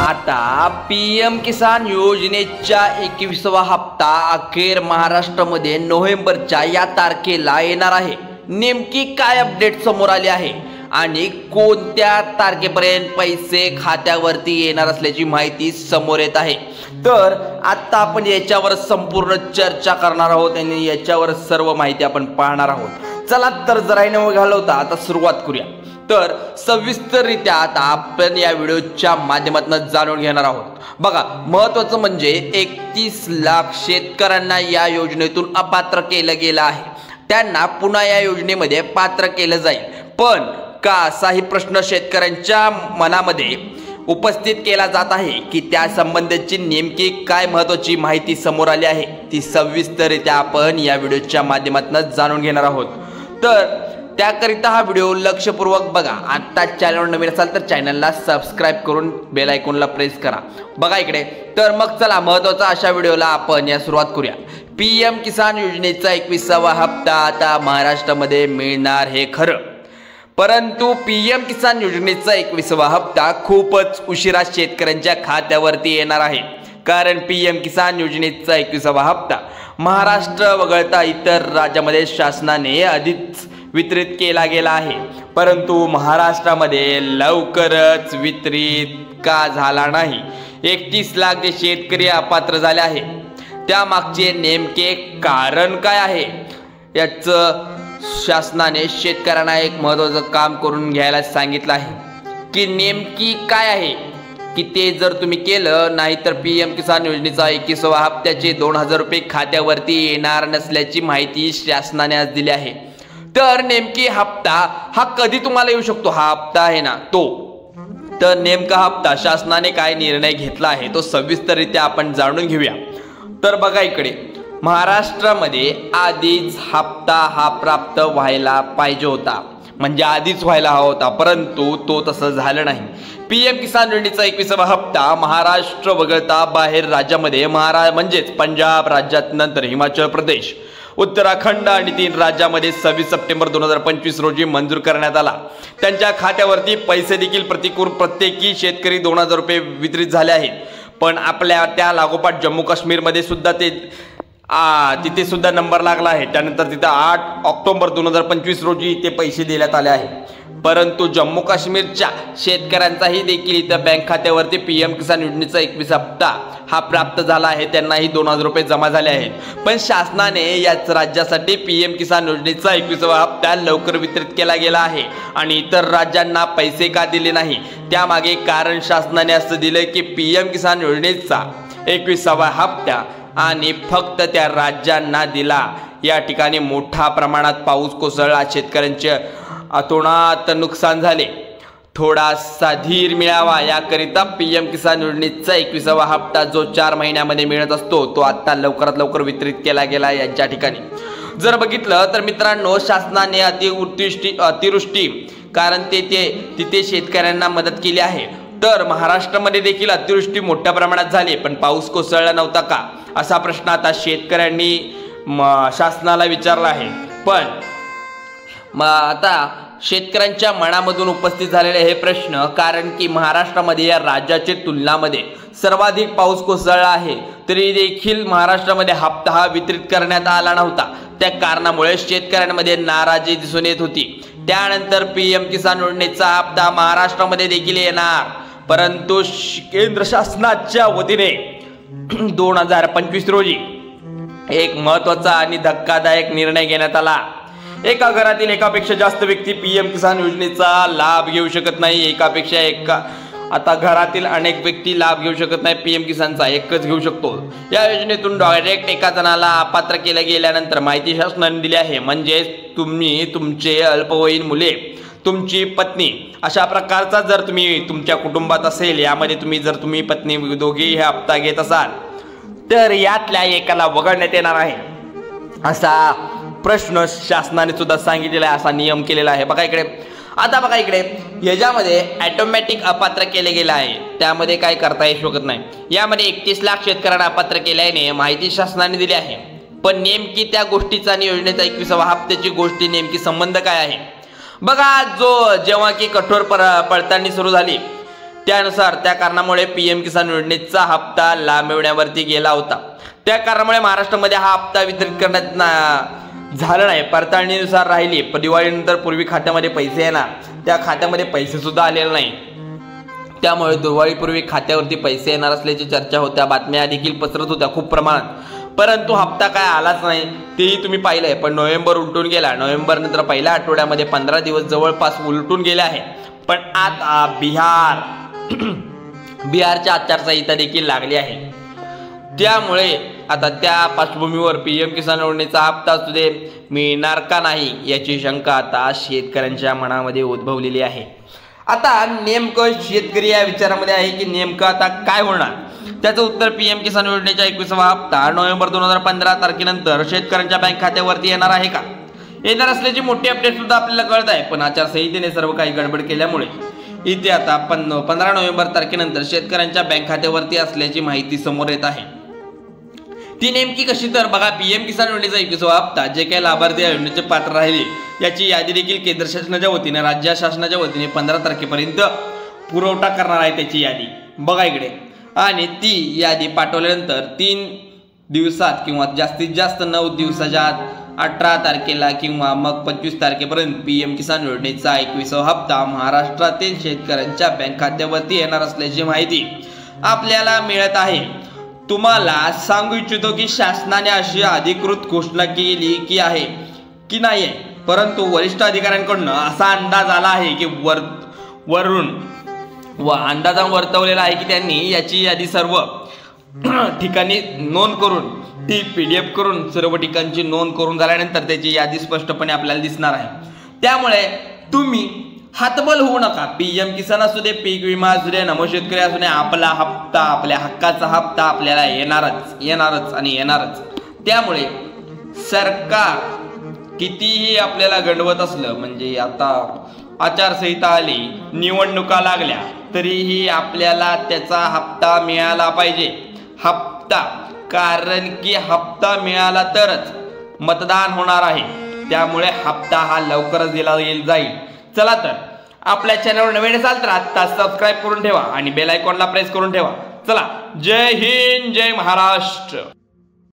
आता पीएम किसान योजनेचा 21वा हप्ता अखेर महाराष्ट्रामध्ये नोव्हेंबरच्या या तारखेला येणार आहे। नेमकी काय अपडेट समोर आली आहे आणि कोणत्या तारखेपर्यंत पैसे खात्यावरती येणार असल्याची माहिती समोर येत आहे। तर आता आपण याच्यावर संपूर्ण चर्चा करणार आहोत आणि याच्यावर सर्व माहिती आपण पाहणार आहोत। चला तर जरा न घालवता आता सुरुवात करूया। तर सविस्तररित्या आता आपण या व्हिडिओच्या माध्यमातून जाणून घेणार आहोत। बघा, महत्त्वाचं म्हणजे 31 लाख शेतकऱ्यांना या योजनेतून अपात्र केलं गेलं आहे। त्यांना पुन्हा या योजनेमध्ये पात्र केलं जाईल, पण का असाही प्रश्न शेतकऱ्यांच्या मनामध्ये उपस्थित केला जात आहे की त्या संबंधीची नेमकी काय महत्त्वाची माहिती समोर आली आहे ती सविस्तररित्या आपण या व्हिडिओच्या माध्यमातून जाणून घेणार आहोत। तर त्याकरिता हा व्हिडिओ लक्षपूर्वक बघा। आता चॅनलवर नवीन असाल तर चॅनलला सबस्क्राइब करून बेल आयकॉनला प्रेस करा। बघा इकडे, तर मग चला महत्त्वाचा अशा व्हिडिओला आपण या सुरुवात करूया। पीएम किसान योजनेचा 21वा हप्ता आता महाराष्ट्रामध्ये मिळणार हे खरं, परंतु पीएम किसान योजनेचा 21वा हप्ता खूपच उशिरा शेतकऱ्यांच्या खात्यावरती येणार आहे। कारण पीएम किसान योजनेचा 21वा हप्ता महाराष्ट्र वगळता इतर राज्यामध्ये शासनाने आधीच वितरित केला गेला आहे, परंतु महाराष्ट्रामध्ये लवकरच वितरित का झाला नाही। 31 लाख जे शेतकरी अपात्र झाले आहे त्यामागचे नेमके कारण काय आहे याचं शासनाने शेतकऱ्यांना एक महत्त्वाचं काम करून घ्यायला सांगितलं आहे की नेमकी काय आहे की ते जर तुम्ही केलं नाही तर पीएम किसान योजनेचा 21वा हप्त्याचे 2000 रुपये खात्यावरती येणार नसल्याची माहिती शासनाने आज दिली आहे। तर नेमकी हप्ता हा कधी तुम्हाला येऊ शकतो, हा हप्ता आहे ना तो, तर नेमका हप्ता शासनाने काय निर्णय घेतला आहे तो सविस्तररित्या आपण जाणून घेऊया। तर बघा इकडे, महाराष्ट्रामध्ये आधीच हप्ता हा प्राप्त व्हायला पाहिजे होता, म्हणजे आधीच व्हायला हवा होता, परंतु तो तसं झालं नाही। पीएम किसान योजनेचा 21वा हप्ता महाराष्ट्र वगळता बाहेर राज्यामध्ये म्हणजेच पंजाब राज्यात, नंतर हिमाचल प्रदेश, उत्तराखंड आणि 3 राज्यामध्ये 26 सप्टेंबर 2025 रोजी मंजूर करण्यात आला। त्यांच्या खात्यावरती पैसे देखील प्रत्येकी शेतकरी 2000 रुपये वितरित झाले आहेत। पण आपल्या त्या लागोपाठ जम्मू काश्मीरमध्ये सुद्धा तिथे सुद्धा नंबर लागला आहे। त्यानंतर तिथे 8 ऑक्टोबर 2025 रोजी ते पैसे देण्यात आले आहे, परंतु जम्मू काश्मीरच्या शेतकऱ्यांचाही देखील इथं बँक खात्यावरती पीएम किसान योजनेचा 21 हप्ता हा प्राप्त झाला आहे, त्यांनाही 2000 रुपये जमा झाले आहेत। पण शासनाने याच राज्यासाठी पीएम किसान योजनेचा 21वा हप्ता लवकर वितरित केला गेला आहे आणि इतर राज्यांना पैसे का दिले नाही त्यामागे कारण शासनाने असं दिलं की पीएम किसान योजनेचा 21वा हप्ता आणि फक्त त्या राज्यांना दिला। या ठिकाणी मोठ्या प्रमाणात पाऊस कोसळला, शेतकऱ्यांचे अतोनात नुकसान झाले। थोडासा धीर मिळावा याकरिता पीएम किसान योजनेचा 21वा हप्ता जो 4 महिन्यामध्ये मिळत असतो तो आता लवकरात लवकर वितरित केला गेला। यांच्या ठिकाणी जर बघितलं तर मित्रांनो, शासनाने अतिवृष्टी कारण तिथे शेतकऱ्यांना मदत केली आहे। तर महाराष्ट्रामध्ये देखील अतिवृष्टी मोठ्या प्रमाणात झाली, पण पाऊस कोसळला नव्हता का असा प्रश्न आता शेतकऱ्यांनी शासनाला विचारला आहे। पण आता शेतकऱ्यांच्या मनामधून उपस्थित झालेले हे प्रश्न, कारण की महाराष्ट्रामध्ये या राज्याच्या तुलनामध्ये सर्वाधिक पाऊस कोसळला आहे तरी देखील महाराष्ट्रामध्ये हप्ता हा वितरित करण्यात आला नव्हता। त्या कारणामुळे शेतकऱ्यांमध्ये नाराजी दिसून येत होती। त्यानंतर पीएम किसान योजनेचा हप्ता महाराष्ट्रामध्ये देखील येणार, परंतु केंद्र शासनाच्या वतीने 2025 रोजी एक महत्त्वाचा आणि धक्कादायक निर्णय घेण्यात आला। एका घरातील एकापेक्षा जास्त व्यक्ती पीएम किसान योजनेचा लाभ घेऊ शकत नाही। एकापेक्षा एक आता घरातील अनेक व्यक्ती लाभ घेऊ शकत नाही, पीएम किसानचा एकच घेऊ शकतो। या योजनेतून डायरेक्ट एका जणाला अपात्र केलं गेल्यानंतर माहिती शासनाने दिली आहे, म्हणजे तुम्ही, तुमचे अल्पवयीन मुले, तुमची पत्नी, अशा प्रकारचा जर तुम्ही तुमच्या कुटुंबात असेल, यामध्ये जर तुम्ही पत्नी दोघेही हे हप्ता घेत असाल तर यातल्या एकाला वगळण्यात येणार आहे असा प्रश्न शासनाने सुद्धा सांगितलेला आहे, असा नियम केलेला आहे। बघा इकडे, आता बघा इकडे, याच्यामध्ये ऑटोमॅटिक अपात्र केले गेले आहे, त्यामध्ये काय करता येऊ शकत नाही। यामध्ये 31 लाख शेतकऱ्यांना अपात्र केल्याने माहिती शासनाने दिली आहे, पण नेमकी त्या गोष्टीचा आणि योजनेचा 21वा हप्त्याची गोष्टी नेमकी संबंध काय आहे? बघा, जेव्हा की कठोर पडताळणी सुरू झाली त्यानुसार त्या कारणामुळे पीएम किसान योजनेचा हप्ता लांबवण्यावरती गेला होता। त्या कारणामुळे महाराष्ट्रामध्ये हा हप्ता वितरित करण्यात झाला नाही, पडताळणीनुसार राहिली। दिवाळीनंतर पूर्वी खात्यामध्ये पैसे येणार, त्या खात्यामध्ये पैसे सुद्धा आलेले नाही, त्यामुळे दिवाळीपूर्वी खात्यावरती पैसे येणार असल्याची चर्चा होत्या, बातम्या देखील पसरत होत्या खूप प्रमाणात, परंतु हप्ता काय आलाच नाही तेही तुम्ही पाहिलंय। पण नोव्हेंबर उलटून गेला, नोव्हेंबर नंतर पहिल्या आठवड्यामध्ये 15 दिवस जवळपास उलटून गेले आहे। पण आता बिहारच्या आचारसंहिता देखील लागली आहे, त्यामुळे आता त्या पार्श्वभूमीवर पीएम किसान योजनेचा हप्ता सुद्धा मिळणार का नाही याची शंका आता शेतकऱ्यांच्या मनामध्ये उद्भवलेली आहे। आता नेमकं शेतकरी या विचारामध्ये आहे की नेमकं आता काय होणार, त्याचं उत्तर पीएम किसान योजनेचा 21वा हप्ता नोव्हेंबर 2015 तारखेनंतर शेतकऱ्यांच्या बँक खात्यावरती येणार आहे का, येणार असल्याची मोठी अपडेट सुद्धा आपल्याला कळत आहे। पण आचारसंहितेने सर्व काही गडबड केल्यामुळे इथे आता 15 नोव्हेंबर तारखेनंतर शेतकऱ्यांच्या बँक खात्यावरती असल्याची माहिती समोर येत आहे। ती नेमकी कशी, तर बघा, पीएम किसान योजनेचा 21वा हप्ता जे काही लाभार्थी या योजनेचे पात्र राहिले याची यादी देखील केंद्र शासनाच्या वतीने, राज्य शासनाच्या वतीने 15 तारखेपर्यंत पुरवठा करणार आहे त्याची यादी, बघा इकडे। आणि ती यादी पाठवल्यानंतर 3 दिवसात किंवा जास्तीत जास्त 9 दिवसाच्या आत 18 तारखेला किंवा मग 25 तारखेपर्यंत पीएम किसान योजनेचा 21वा हप्ता महाराष्ट्रातील शेतकऱ्यांच्या बँक खात्यावरती येणार असल्याची माहिती आपल्याला मिळत आहे। तुम्हाला सांगू इच्छितो की शासनाने अशी अधिकृत घोषणा केली की आहे की नाही आहे, परंतु वरिष्ठ अधिकाऱ्यांकडून असा अंदाज आला आहे की वरून अंदाजा वर्तवलेला आहे की त्यांनी याची यादी सर्व ठिकाणी नोंद करून, ती PDF करून सर्व ठिकाणची नोंद करून झाल्यानंतर त्याची यादी स्पष्टपणे आपल्याला दिसणार आहे। त्यामुळे तुम्ही हातबल होऊ नका, पीएम किसान असू दे, पीक विमा असू दे, नमो शेतकरी असू दे, आपला हप्ता, आपल्या हक्काचा हप्ता आपल्याला येणारच आणि येणारच। त्यामुळे सरकार कितीही आपल्याला गंडवत असलं, म्हणजे आता आचारसंहिता आली, निवडणुका लागल्या, तरीही आपल्याला त्याचा हप्ता मिळाला पाहिजे, हप्ता, कारण की हप्ता मिळाला तरच मतदान होणार आहे, त्यामुळे हप्ता हा लवकरच दिला जाईल। चला तर, आपल्या चॅनलवर नवीन असाल तर आता सबस्क्राईब करून ठेवा आणि बेल आयकॉनला प्रेस करून ठेवा। चला, जय हिंद, जय महाराष्ट्र।